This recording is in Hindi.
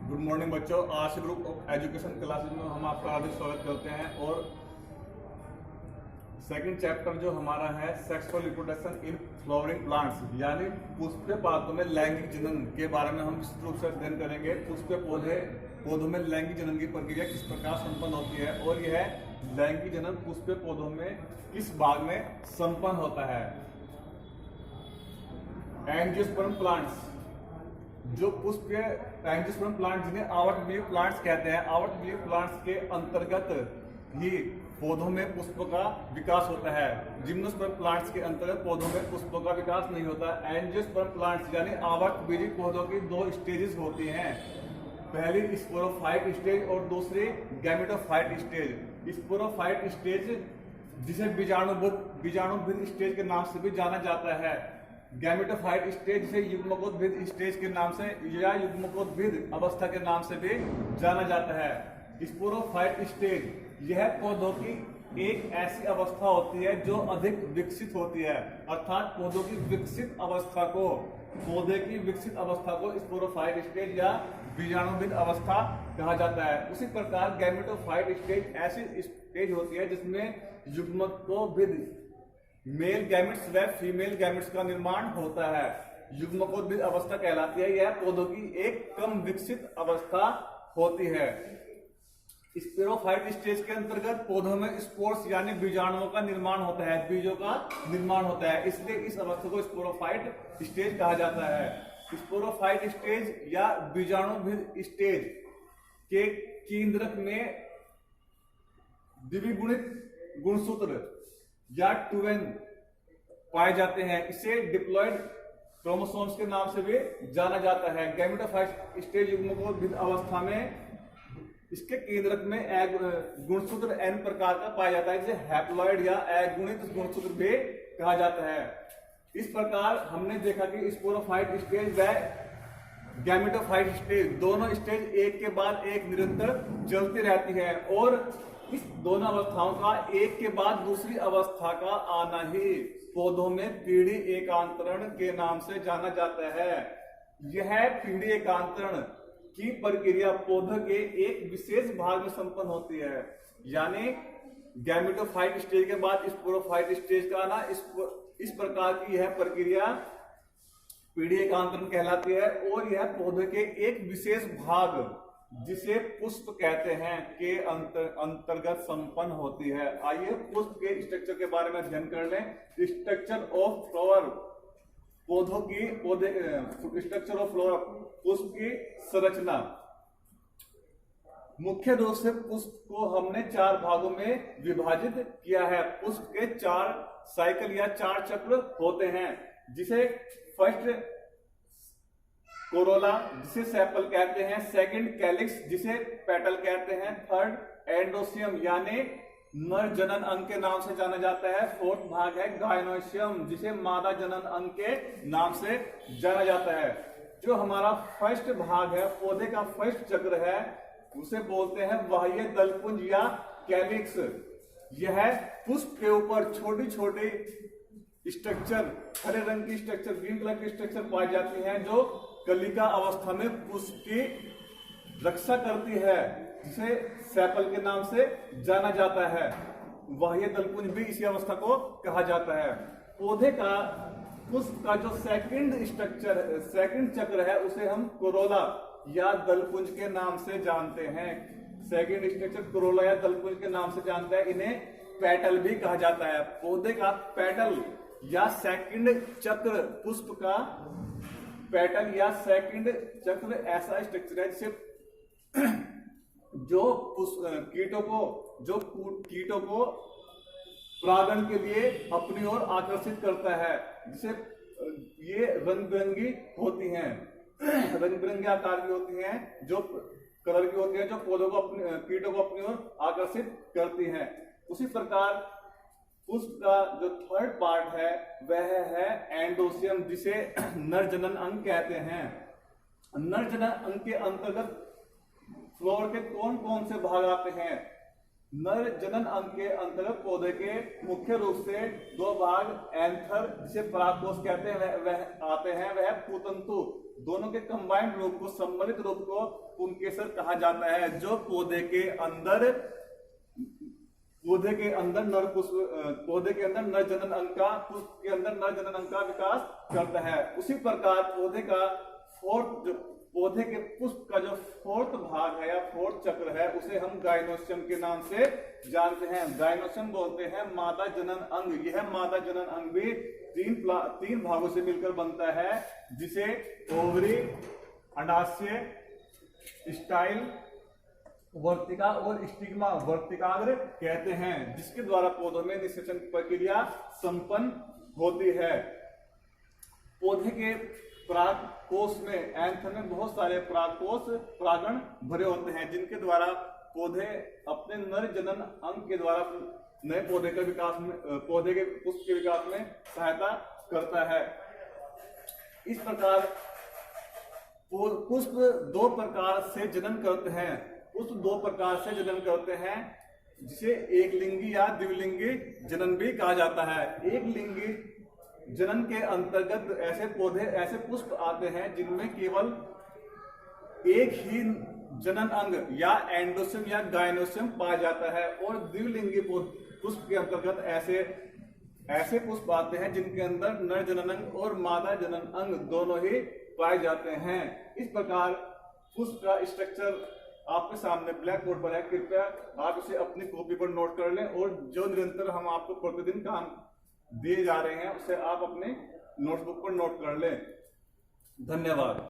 गुड मॉर्निंग बच्चों। Arts group of education classes में हम आपका हार्दिक स्वागत करते हैं। और सेकंड चैप्टर जो हमारा है sexual reproduction in flowering plants, यानी पुष्प पादपों में लैंगिक जनन के बारे में हम विस्तृत रूप से अध्ययन करेंगे। पुष्प पौधों में लैंगिक जनन की प्रक्रिया किस प्रकार संपन्न होती है और यह लैंगिक जनन पुष्प पौधों में किस भाग में संपन्न होता है। एंजियोस्पर्म प्लांट्स, जो पुष्प एंजियोस्पर्म प्लांट जिन्हें आवट बीज प्लांट्स कहते हैं, आवट बीज प्लांट्स के अंतर्गत ही पौधों में पुष्प का विकास होता है। जिम्नोस्पर्म प्लांट्स के अंतर्गत पौधों में पुष्प का विकास नहीं होता। एंजियोस्पर्म प्लांट्स यानी आवट बीज पौधों की दो स्टेजेस होती हैं, पहली स्पोरोफाइट स्टेज और दूसरी गैमेटोफाइट स्टेज। स्पोरोफाइट स्टेज जिसे बीजाणुभिद स्टेज के नाम से भी जाना जाता है, गैमेटोफाइट स्टेज जिसे युग्मकोद्भिद स्टेज के नाम से या युग्मकोद्भिद अवस्था के नाम से भी जाना जाता है। स्पोरोफाइट स्टेज यह पौधों की एक ऐसी अवस्था होती है जो अधिक विकसित होती है, अर्थात पौधे की विकसित अवस्था को स्पोरोफाइट स्टेज या बीजाणुभिद अवस्था कहा जाता है। उसी प्रकार गैमेटोफाइट स्टेज ऐसी स्टेज होती है जिसमें युग्मकोद्भिद मेल गैमेट्स व फीमेल गैमेट्स का निर्माण होता है। युग्मकोद्भिद अवस्था कहलाती है। यह पौधों की एक कम विकसित अवस्था होती है। स्पोरोफाइट स्टेज के अंतर्गत पौधों में स्पोर्स यानी बीजाणुओं का निर्माण होता है, बीजों का निर्माण होता है, इसलिए इस अवस्था को स्पोरोफाइट स्टेज कहा जाता है। स्पोरोफाइट स्टेज या बीजाणुभिद स्टेज के केंद्रक में द्विगुणित गुणसूत्र या ट्वेन पाए जाते हैं। इसे डिप्लॉयड क्रोमोसोम्स के नाम से भी जाना जाता है। गैमेटोफाइट स्टेज युग्मकोद्भिद अवस्था में इसके केंद्रक में गुणसूत्र n प्रकार का पाया जाता है, जिसे हैप्लॉइड या अगुणित गुणसूत्र भी कहा जाता है। इस प्रकार हमने देखा कि स्पोरोफाइट स्टेज व गैमेटोफाइट स्टेज दोनों स्टेज एक के बाद एक निरंतर चलती रहती है और इस दोनों अवस्थाओं का एक के बाद दूसरी अवस्था का आना ही पौधों में पीढ़ी एकांतरण के नाम से जाना जाता है। यह पीढ़ी एकांतरण की प्रक्रिया पौधे के एक विशेष भाग में संपन्न होती है, यानी गैमेटोफाइट स्टेज के बाद स्पोरोफाइट स्टेज का आना। इस प्रकार की यह प्रक्रिया पीढ़ी एकांतरण कहलाती है और यह पौधे के एक विशेष भाग जिसे पुष्प कहते हैं के अंतर्गत संपन्न होती है। आइए पुष्प के स्ट्रक्चर के बारे में अध्ययन कर लें। Structure of flower, structure of flower, पुष्प की संरचना। मुख्य रूप से पुष्प को हमने चार भागों में विभाजित किया है। पुष्प के चार साइकिल या चार चक्र होते हैं, जिसे फर्स्ट कोरोला जिसे सेपल कहते हैं, सेकंड कैलिक्स जिसे पेटल कहते हैं, थर्ड एंडोसियम यानी नर जनन अंग के नाम से जाना जाता है, फोर्थ भाग है गायनोसियम जिसे मादा जनन अंग के नाम से जाना जाता है। जो हमारा फर्स्ट भाग है, पौधे का फर्स्ट चक्र है, उसे बोलते हैं बाह्य दलपुंज या कैलिक्स। यह पुष्प के ऊपर छोटी छोटी स्ट्रक्चर, हरे रंग की स्ट्रक्चर, ग्रीन कलर की स्ट्रक्चर पाई जाती हैं जो कलिका अवस्था में पुष्प की रक्षा करती है, जिसे सेपल के नाम से जाना जाता है। बाह्य दलपुंज भी इसी अवस्था को कहा जाता है। पौधे का पुष्प का जो सेकंड चक्र है उसे हम कोरोला या दलपुंज के नाम से जानते हैं। सेकंड स्ट्रक्चर कोरोला या दलपुंज के नाम से जानते हैं। इन्हें पेटल भी कहा जाता है। पौधे का पेटल या सेकंड चक्र, पुष्प का पेटल या सेकंड चक्र ऐसा स्ट्रक्चर है जिसे जो कीटों को परागण के लिए अपनी ओर आकर्षित करता है, जिसे ये रंग बिरंगी होती हैं, रंग बिरंगे आकार की होती हैं, जो कलर की होती हैं, जो पौधों को कीटों को अपनी ओर आकर्षित करती हैं। उसी प्रकार पुष्प का जो थर्ड पार्ट है वह है एंडोसियम जिसे नर जनन अंग कहते हैं। नर जनन अंग के अंतर्गत फ्लावर के कौन कौन से भाग आते हैं? नर जनन अंग के अंतर्गत पौधे के मुख्य रूप से दो भाग एंथर जिसे परागकोश कहते हैं वह आते हैं, वह पुतंतु। दोनों के कंबाइंड रूप को, सम्मिलित रूप को पुंकेसर कहा जाता है, जो पौधे के अंदर नर पुष्प, पौधे के अंदर नर जनन अंग का, पुष्प के अंदर नर जनन अंग का विकास करता है। उसी प्रकार पौधे के पुष्प का जो फोर्थ भाग है या फोर्थ चक्र है, उसे हम गाइनोसियम के नाम से जानते हैं। गाइनोसियम बोलते हैं मादा जनन अंग। यह मादा जनन अंग भी तीन भागों से मिलकर बनता है, जिसे ओवरी, अंडाशय, स्टाइल वर्तिका और स्टिग्मा वर्तिकाग्र कहते हैं, जिसके द्वारा पौधों में निषेचन प्रक्रिया संपन्न होती है। पौधे के परागकोश में, एंथर में बहुत सारे परागण भरे होते हैं, जिनके द्वारा पौधे अपने नर जनन अंग के द्वारा नए पौधे के विकास में, पौधे के पुष्प के विकास में सहायता करता है। इस प्रकार पुष्प दो प्रकार से जनन करते हैं। पुष्प दो प्रकार से जनन करते हैं, जिसे एक लिंगी या द्विलिंगी जनन भी कहा जाता है। एक लिंगी जनन के अंतर्गत ऐसे पुष्प आते हैं जिनमें केवल एक ही जनन अंग या एंडोसियम या गाइनोसियम पाया जाता है, और द्विलिंगी पुष्प के अंतर्गत ऐसे पुष्प आते हैं जिनके अंदर नर जनन अंग और मादा जनन अंग दोनों ही पाए जाते हैं। इस प्रकार पुष्प का स्ट्रक्चर आपके सामने ब्लैक बोर्ड पर है। कृपया आप इसे अपनी कॉपी पर नोट कर लें, और जो निरंतर हम आपको प्रतिदिन काम दिए जा रहे हैं उसे आप अपने नोटबुक पर नोट कर लें। धन्यवाद।